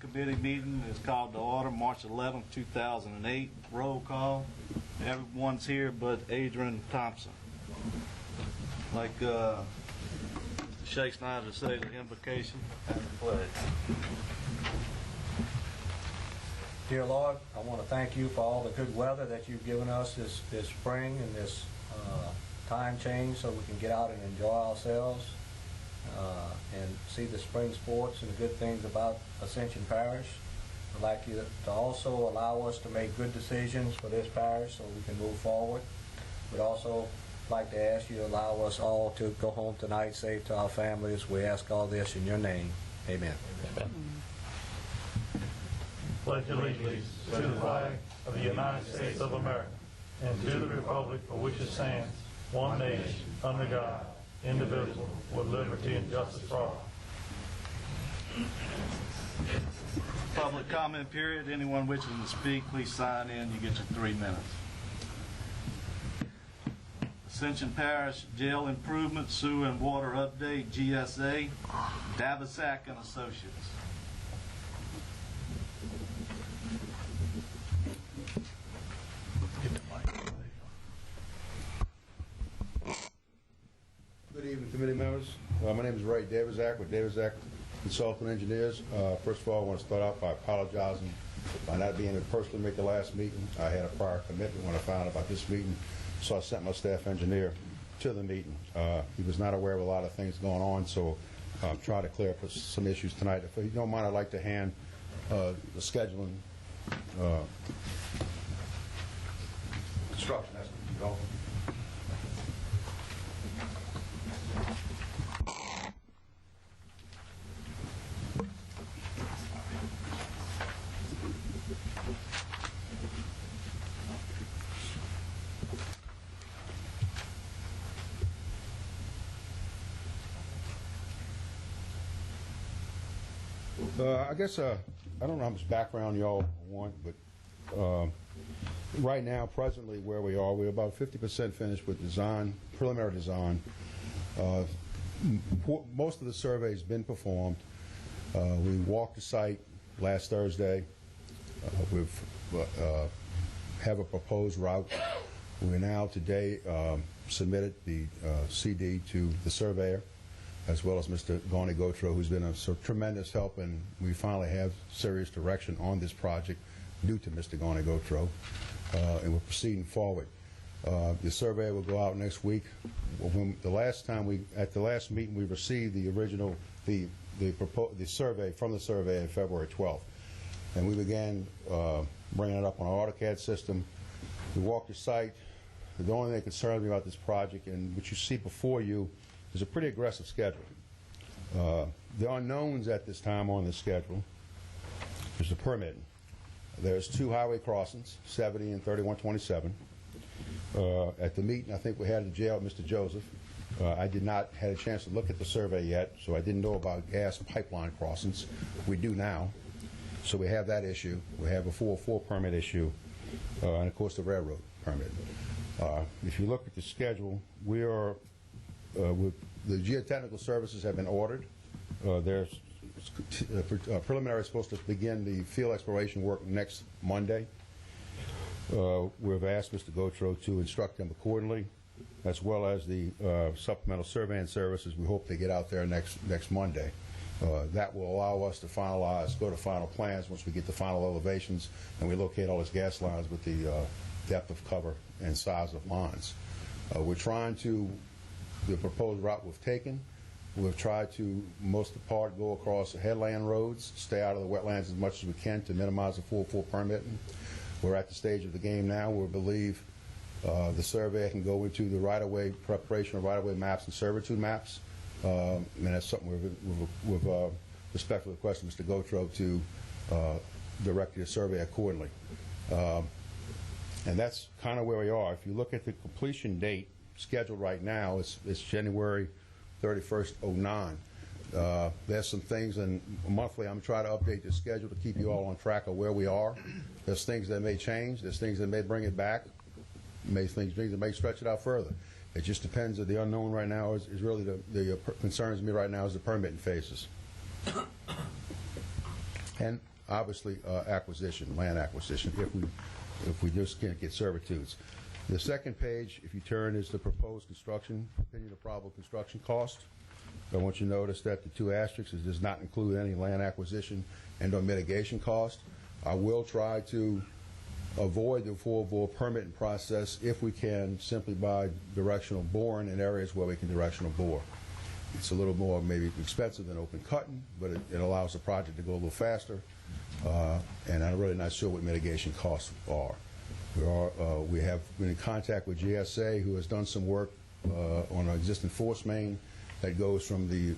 Committee meeting is called to order March 11, 2008. Roll call. Everyone's here but Adrian Thompson. Like Mr. Shea Snyder said, the invocation and the pledge. Dear Lord, I want to thank you for all the good weather that you've given us this spring and this time change so we can get out and enjoy ourselves and see the spring sports and the good things about Ascension Parish. I'd like you to also allow us to make good decisions for this parish so we can move forward. We'd also like to ask you to allow us all to go home tonight safe to our families. We ask all this in your name. Amen. Amen. Pledge allegiance to the flag of the United States of America and to the republic for which it stands, one nation, under God, indivisible, with liberty and justice for all. Public comment period. Anyone wishing to speak, please sign in. You get your 3 minutes. Ascension Parish Jail Improvement, Sewer and Water Update, GSA, Davisack and Associates. Good evening, committee members. My name is Ray Davisack with Davisack Consultant Engineers. First of all, I want to start out by apologizing by not being able to personally make the last meeting. I had a prior commitment when I found out about this meeting, so I sent my staff engineer to the meeting. He was not aware of a lot of things going on, so I'm trying to clear up some issues tonight. If you don't mind, I'd like to hand the scheduling construction estimate to you all. I guess I don't know how much background y'all want, but right now, presently, where we are, we're about 50% finished with design, preliminary design. Most of the survey has been performed. We walked the site last Thursday. We have a proposed route. We now today submitted the CD to the surveyor, as well as Mr. Garney Gautreaux, who's been a tremendous help, and we finally have serious direction on this project due to Mr. Garney Gautreaux, and we're proceeding forward. The survey will go out next week. At the last meeting, we received the original, the survey from the survey on February 12th, and we began bringing it up on our AutoCAD system. We walked the site. The only thing that concerns me about this project, and what you see before you, is a pretty aggressive schedule. The unknowns at this time on the schedule is the permitting. There's 2 highway crossings, 70 and 3127. At the meeting, I think we had at the jail Mr. Joseph. I did not have a chance to look at the survey yet, so I didn't know about gas pipeline crossings. We do now. So we have that issue. We have a 404 permit issue, and of course the railroad permit. If you look at the schedule, we are the geotechnical services have been ordered. There's preliminary is supposed to begin the field exploration work next Monday. We've asked Mr. Gautreaux to instruct them accordingly, as well as the supplemental surveying services. We hope they get out there next Monday. That will allow us to go to final plans once we get the final elevations and we locate all these gas lines with the depth of cover and size of lines. We're trying to, the proposed route we've taken, we've tried to, most of the part, go across the headland roads, stay out of the wetlands as much as we can to minimize the 404 permitting. We're at the stage of the game now where we believe the survey can go into the right-of-way preparation of right-of-way maps and servitude maps. And that's something we've respectfully requested Mr. Gautreaux to direct the survey accordingly. And that's kind of where we are. If you look at the completion date scheduled right now, it's January 31st, 09. There's some things, and monthly I'm trying to update the schedule to keep you all on track of where we are. There's things that may change. There's things that may bring it back. Things that may stretch it out further. It just depends. The unknown right now is really the concerns me right now is the permitting phases. And obviously acquisition, land acquisition, if we just can't get servitudes. The second page, if you turn, is the proposed construction, opinion of probable construction cost. I want you to notice that the 2 asterisks does not include any land acquisition and or mitigation cost. I will try to avoid the full-bore permitting process if we can, simply by directional boring in areas where we can directional bore. It's a little more maybe expensive than open cutting, but it allows the project to go a little faster, and I'm really not sure what mitigation costs are. We have been in contact with GSA, who has done some work on an existing force main that goes from the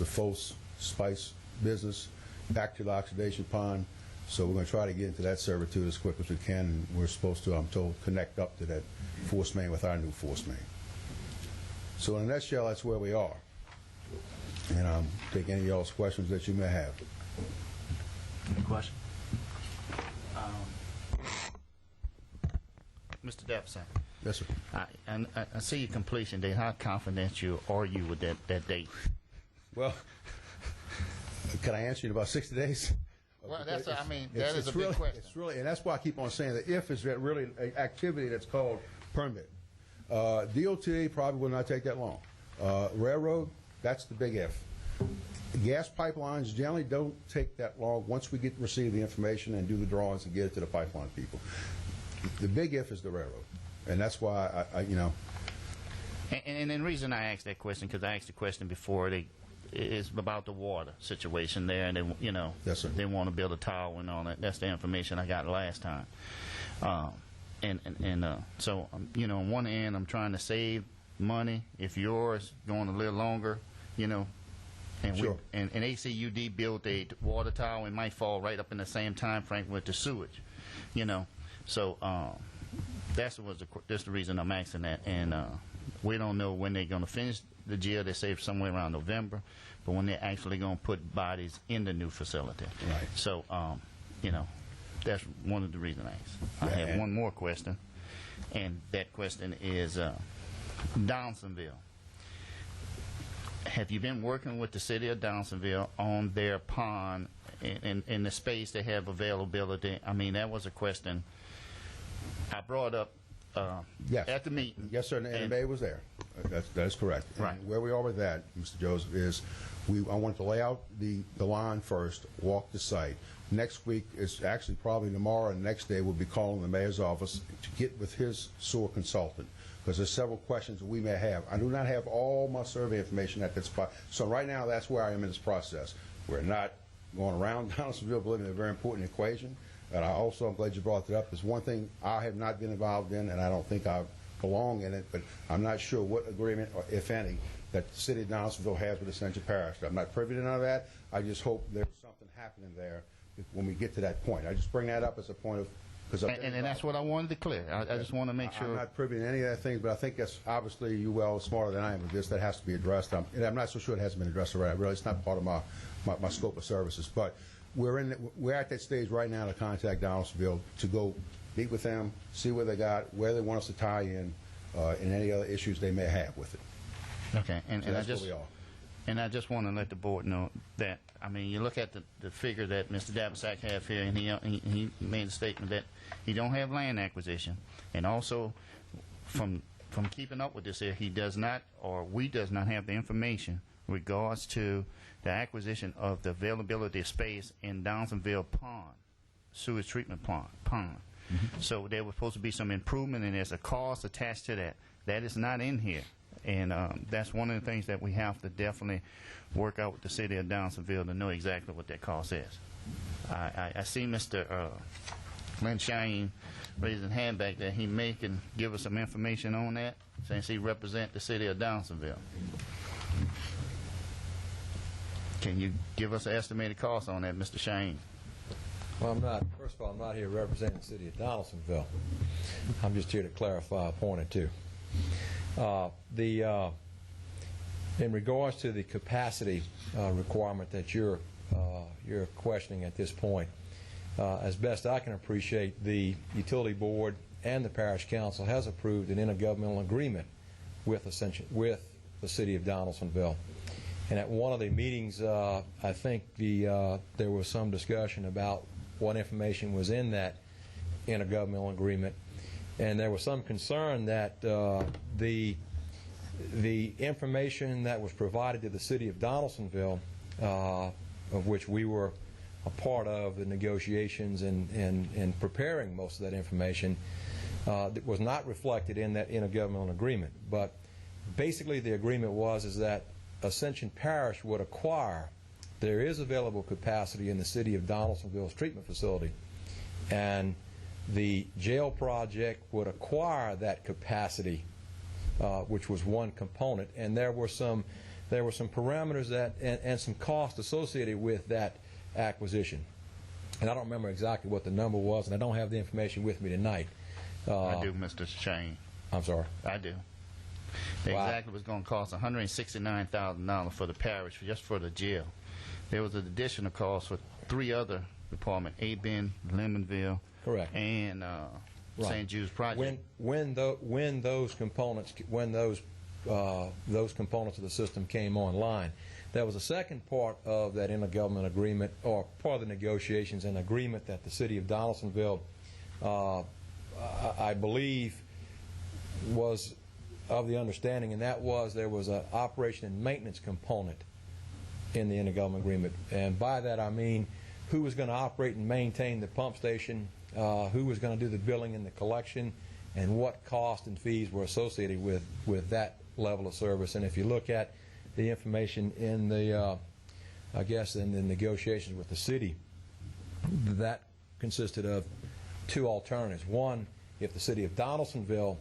Fos spice business back to the oxidation pond. So we're going to try to get into that servitude as quick as we can. And we're supposed to, I'm told, connect up to that force main with our new force main. So in a nutshell, that's where we are. And I'll take any of y'all's questions that you may have. Any question? Mr. Deficit. Yes, sir. I see your completion date. How confident are you with that date? Well, can I answer you in about 60 days? Well, that is a big question. It's really, and that's why I keep on saying that if it's really an activity that's called permit. DOT probably will not take that long. Railroad, that's the big if. Gas pipelines generally don't take that long once we receive the information and do the drawings and get it to the pipeline people. The big if is the railroad, and that's why And the reason I asked that question, because I asked the question before, is about the water situation there, and they, yes, sir. They want to build a tower and all that. That's the information I got last time. So on one end, I'm trying to save money. If yours going a little longer, and sure. And ACUD built a water tower, it might fall right up in the same time frame with the sewage, So that's the reason I'm asking that, and we don't know when they're going to finish the jail. They say somewhere around November, but when they're actually going to put bodies in the new facility. Right. So, that's one of the reasons I asked. I have one more question, and that question is Downsonville. Have you been working with the city of Downsonville on their pond and the space they have availability? I mean, that was a question I brought up yes. at the meeting. Yes, sir, and the mayor was there. That is correct. Right. And where we are with that, Mr. Joseph, is I want to lay out the line first, walk the site. Next week is actually probably tomorrow, and next day we'll be calling the mayor's office to get with his sewer consultant, because there's several questions that we may have. I do not have all my survey information at that spot. So right now, that's where I am in this process. We're not going around Downsonville, believe me, a very important equation. And I'm glad you brought that up. There's one thing I have not been involved in, and I don't think I belong in it, but I'm not sure what agreement, or if any, that the city of Downsonville has with Ascension Parish. I'm not privy to none of that. I just hope there's something happening there when we get to that point. I just bring that up as a point of, because and that's what I wanted to clear. I just want to make sure. I'm not privy to any of that things, but I think that's obviously you well smarter than I am with this. That has to be addressed. And I'm not so sure it hasn't been addressed already. Really, it's not part of my scope of services. But we're at that stage right now to contact Downsonville to go meet with them, see what they got, where they want us to tie in, and any other issues they may have with it. Okay, and that's where we are. And I just want to let the board know that, I mean, you look at the figure that Mr. Dabasak have here, and he made a statement that he don't have land acquisition, and also from keeping up with this here, he does not, or we does not have the information regards to the acquisition of the availability of space in Downsonville Pond, sewage treatment pond. Mm-hmm. So there was supposed to be some improvement, and there's a cost attached to that. That is not in here. And that's one of the things that we have to definitely work out with the city of Downsonville to know exactly what that cost is. I see Mr. Lynn Shine raising his hand back there. He may can give us some information on that, since he represents the city of Downsonville. Can you give us an estimated cost on that, Mr. Shane? Well, first of all, I'm not here representing the city of Donaldsonville. I'm just here to clarify a point or two. In regards to the capacity requirement that you're questioning at this point, as best I can appreciate, the utility board and the parish council has approved an intergovernmental agreement with Ascension, with the city of Donaldsonville. And at one of the meetings, I think there was some discussion about what information was in that intergovernmental agreement. And there was some concern that the information that was provided to the city of Donaldsonville, of which we were a part of the negotiations and preparing most of that information, that was not reflected in that intergovernmental agreement. But basically the agreement is that Ascension Parish would acquire, there is available capacity in the city of Donaldsonville's treatment facility, and the jail project would acquire that capacity, which was one component, and there were some parameters that and some costs associated with that acquisition. And I don't remember exactly what the number was, and I don't have the information with me tonight. I do, Mr. Shane. I'm sorry. I do. Exactly was going to cost $169,000 for the parish, just for the jail. There was an additional cost for 3 other departments: A-Bend, Lemonville, correct, and St. Jude's Project. When those components of the system came online, there was a second part of that intergovernmental agreement, or part of the negotiations and agreement, that the city of Donaldsonville, I believe, was of the understanding, and that was there was an operation and maintenance component in the intergovernmental agreement. And by that I mean who was going to operate and maintain the pump station, who was going to do the billing and the collection, and what costs and fees were associated with that level of service. And if you look at the information in the, I guess, in the negotiations with the city, that consisted of 2 alternatives. One, if the city of Donaldsonville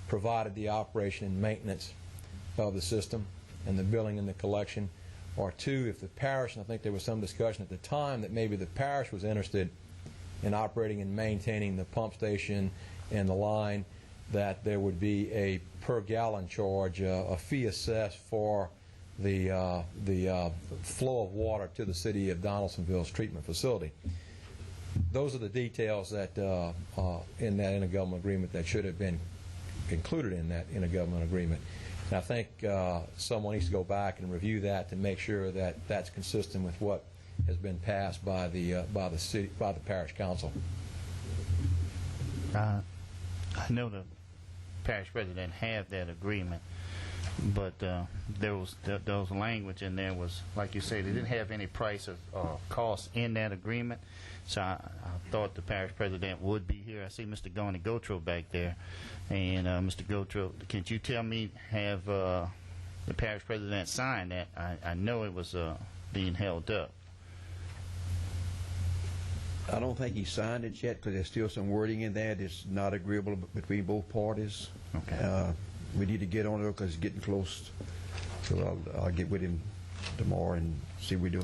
provided the operation and maintenance of the system and the billing and the collection, or 2, if the parish, and I think there was some discussion at the time that maybe the parish was interested in operating and maintaining the pump station and the line, that there would be a per gallon charge, a fee assessed for the flow of water to the city of Donaldsonville's treatment facility. Those are the details that in that intergovernmental agreement that should have been included in that intergovernmental agreement. And I think someone needs to go back and review that to make sure that that's consistent with what has been passed by the parish council. I know the parish president have that agreement, but there was language in there, was like you say, they didn't have any price of cost in that agreement. So I thought the parish president would be here. I see Mr. Goni Gotro back there. And Mr. Gotro, can you tell me, have the parish president sign that? I know it was being held up. I don't think he signed it yet, because there's still some wording in there that's not agreeable between both parties. Okay. We need to get on it because it's getting close. So I'll get with him tomorrow and see what we do.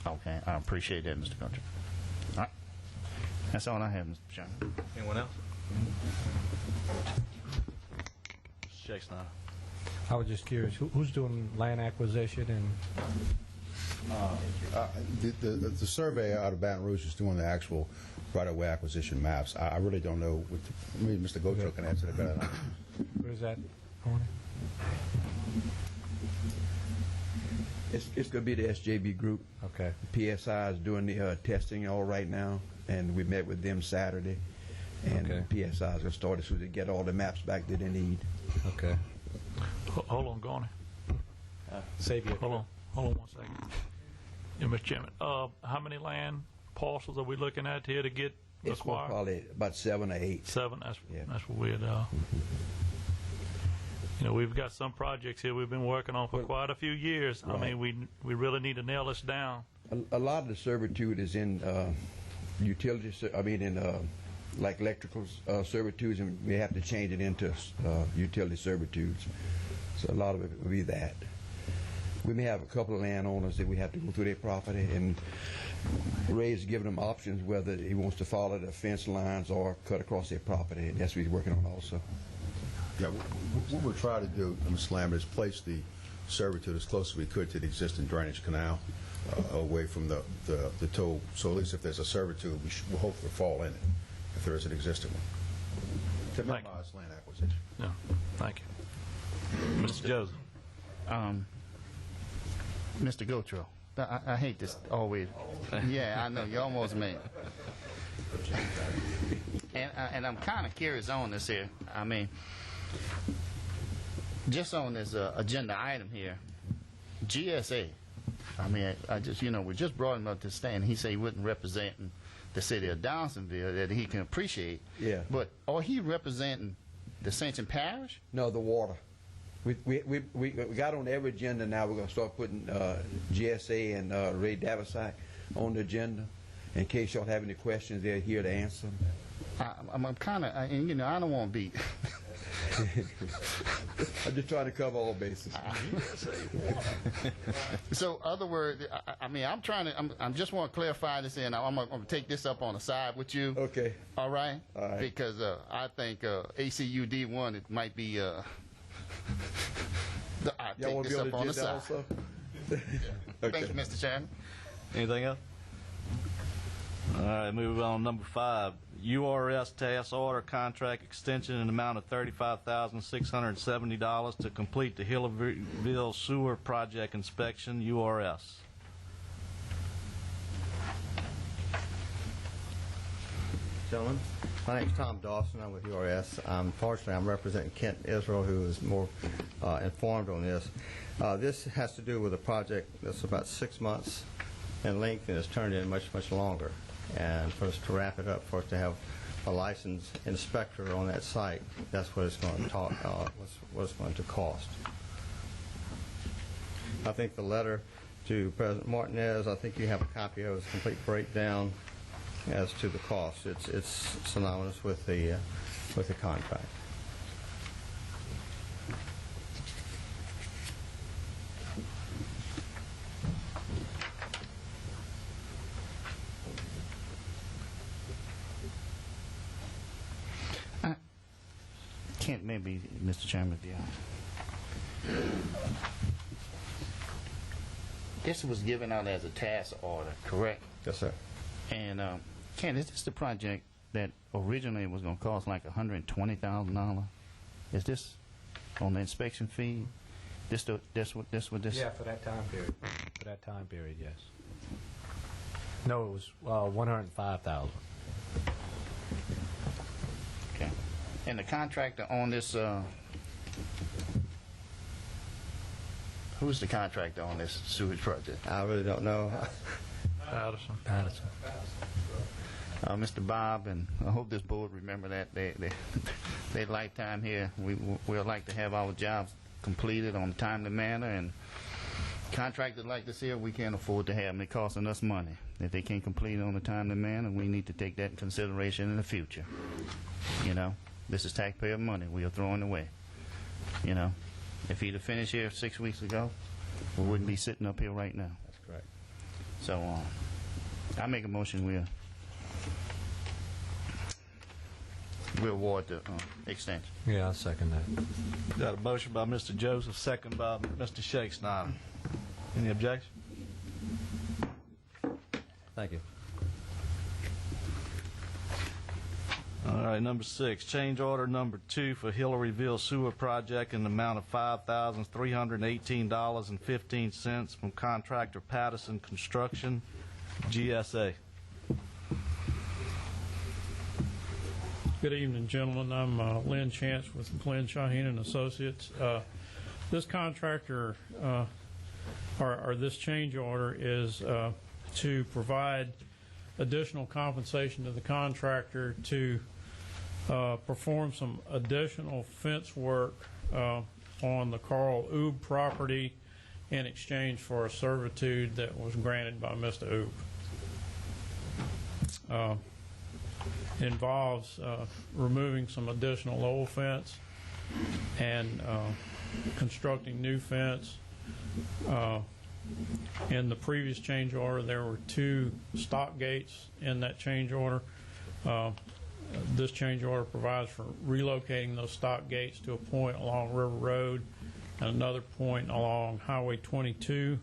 Okay, I appreciate that, Mr. Gotro. All right. That's all I have, Mr. Chairman. Anyone else? Mr. Jackson. I was just curious, who's doing land acquisition and... The survey out of Baton Rouge is doing the actual right-of-way acquisition maps. I really don't know. Maybe Mr. Gotro can answer that better than I can. Where is that going? It's going to be the SJB group. Okay. PSI is doing the testing all right now, and we met with them Saturday. And Okay. PSI is going to start as soon as they get all the maps back that they need. Okay. Hold on, Goni. Save you. Hold on 1 second. Yeah, Mr. Chairman, how many land parcels are we looking at here to get It's acquired? probably about 7 or 8. 7. That's Yeah. that's what we'd. We've got some projects here we've been working on for quite a few years. Right. I mean, we really need to nail this down. A lot of the servitude is in utilities. I mean, in like electrical servitudes, and we have to change it into utility servitudes. So a lot of it will be that. We may have a couple of landowners that we have to go through their property, and Ray's giving them options whether he wants to follow the fence lines or cut across their property. And that's what he's working on also. Yeah, what we'll try to do, Mr. Lambert, is place the servitude as close as we could to the existing drainage canal, away from the tow. So at least if there's a servitude, we'll hopefully fall in it, if there is an existing one, to Thank you. minimize land acquisition. Yeah, thank you. Mr. Joseph. Mr. Gotro, I hate this always. Yeah, I know, you almost made it. And I'm kind of curious on this here. I mean, just on this agenda item here, GSA. I mean, I just, we just brought him up to stand. He said he wasn't representing the city of Dawsonville, that he can appreciate. Yeah. But are he representing the Ascension Parish? No, the water. We got on every agenda now. We're going to start putting GSA and Ray Davisack on the agenda. In case y'all have any questions, they're here to answer them. I'm kind of, and I don't want to be. I'm just trying to cover all bases. So, other words, I mean, I'm just want to clarify this, and I'm going to take this up on the side with you. Okay. All right. All right. Because I think ACUD1 it might be. I Y'all take want to this be on up the on the agenda side. also? Thank you, Mr. Chairman. Anything else? All right, move on. Number 5, URS task order contract extension in the amount of $35,670 to complete the Hillerville Sewer Project inspection, URS. Gentlemen, my name's Tom Dawson. I'm with URS. Fortunately, I'm representing Kent Israel, who is more informed on this. This has to do with a project that's about 6 months in length and has turned in much, much longer. And for us to wrap it up, for us to have a licensed inspector on that site, that's what it's going to what it's going to cost. I think the letter to President Martinez, I think you have a copy of its complete breakdown as to the cost. It's synonymous with the contract. Kent, maybe, Mr. Chairman, this was given out as a task order, correct? Yes, sir. And Kent, is this the project that originally was going to cost like $120,000? Is this on the inspection fee? This what this? Yeah, for that time period. For that time period, yes. No, it was $105,000. Okay. And the contractor on this, who's the contractor on this sewage project? I really don't know. Patterson. Mr. Bob, and I hope this board remember that their lifetime here. We'd like to have our jobs completed on a timely manner, and contractors like this here, we can't afford to have them. They're costing us money. If they can't complete it on a timely manner, we need to take that in consideration in the future. This is taxpayer money we are throwing away. If he'd have finished here 6 weeks ago, we wouldn't be sitting up here right now. That's correct. So I make a motion we award the extension. Yeah, I'll second that. Got a motion by Mr. Joseph, second by Mr. Shakespeare. Any objection? Thank you. All right, number 6, change order number 2 for Hillerville Sewer Project in the amount of $5,318.15 from contractor Patterson Construction, GSA. Good evening, gentlemen. I'm Lynn Chance with Glenn Shaheen and Associates. This contractor, or this change order, is to provide additional compensation to the contractor to perform some additional fence work on the Carl Oob property in exchange for a servitude that was granted by Mr. Oob. Involves removing some additional old fence and constructing new fence. In the previous change order, there were 2 stock gates in that change order. This change order provides for relocating those stock gates to a point along River Road and another point along Highway 22.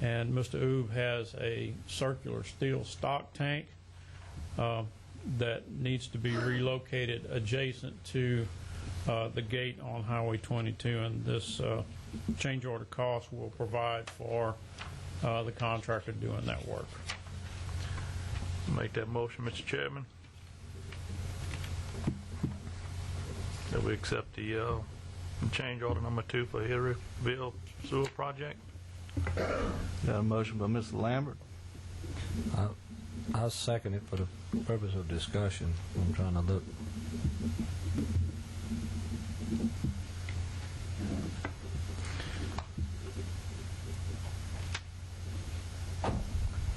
And Mr. Oob has a circular steel stock tank that needs to be relocated adjacent to the gate on Highway 22, and this change order cost will provide for the contractor doing that work. Make that motion, Mr. Chairman. that we accept the change order number 2 for Hillville Sewer Project. Got a motion by Mr. Lambert. I'll second it for the purpose of discussion. I'm trying to look.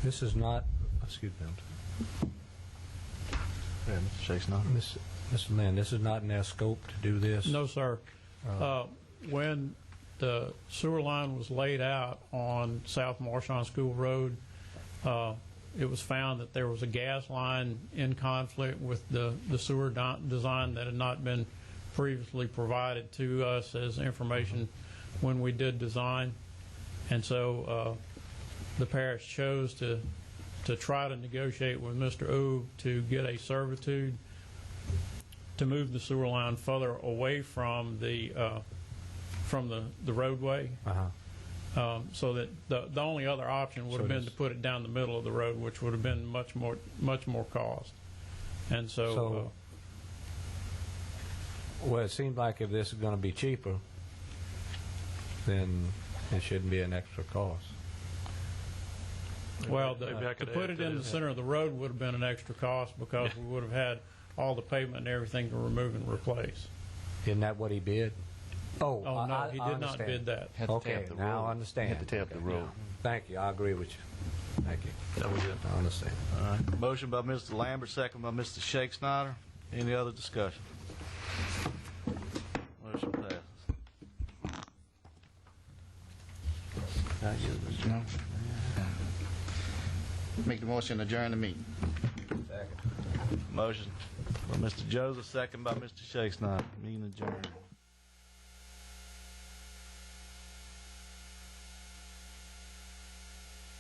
This is not, excuse me, Yeah, Mr. Shakes, no. Mr. Lynn, this is not in their scope to do this? No, sir. When the sewer line was laid out on South Marshon School Road, it was found that there was a gas line in conflict with the sewer design that had not been previously provided to us as information when we did design. And so the parish chose to try to negotiate with Mr. O to get a servitude to move the sewer line further away from the roadway. So that the only other option would have been to put it down the middle of the road, which would have been much more cost. And so, well, it seems like if this is going to be cheaper, then it shouldn't be an extra cost. well, Maybe I to could put add it to in the this. center of the road would have been an extra cost because we would have had all the pavement and everything to remove and replace. Isn't that what he bid? Oh, Oh, no, I he did not understand. bid that. Had to Okay, tap the now road. I understand. Had to tap the Okay, road. now. Thank you. I agree with you. Thank you. That was it. I understand. All right. Motion by Mr. Lambert, second by Mr. Shakes. Any other discussion? Motion passes. No? Make the motion to adjourn the meeting. Motion by Mr. Joseph, second by Mr. Shakes. Meeting adjourned.